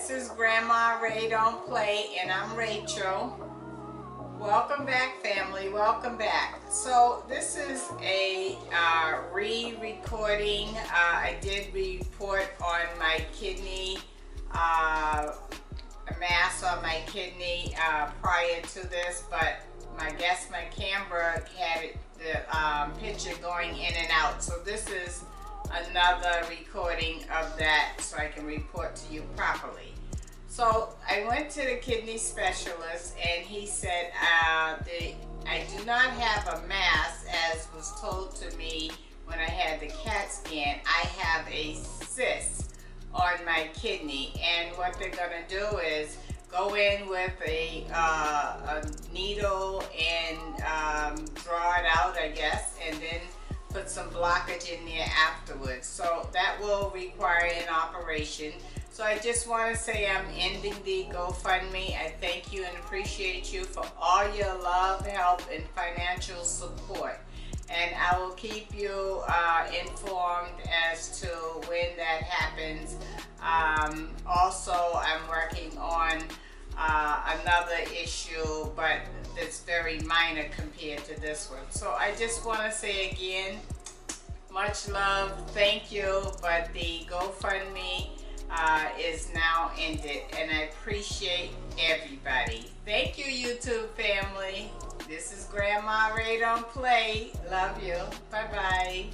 This is Grandma Ray Don't Play, and I'm Rachel. Welcome back, family. Welcome back. So this is a re-recording. I did report on my kidney, a mass on my kidney prior to this, but my camera had the picture going in and out. So this is another recording of that so I can report to you properly. So I went to the kidney specialist and he said I do not have a mass as was told to me when I had the CAT scan. I have a cyst on my kidney, and what they're going to do is go in with a needle and draw it out, I guess, and then put some blockage in there afterwards. So that will require an operation. So I just want to say I'm ending the GoFundMe. I thank you and appreciate you for all your love, help, and financial support. And I will keep you informed as to when that happens. Also, I'm working on another issue, but it's very minor compared to this one. So I just want to say again, much love, thank you, but the GoFundMe is now ended, and I appreciate everybody. Thank you, YouTube family. This is Grandma Ray Don't Play. Love you. Bye-bye.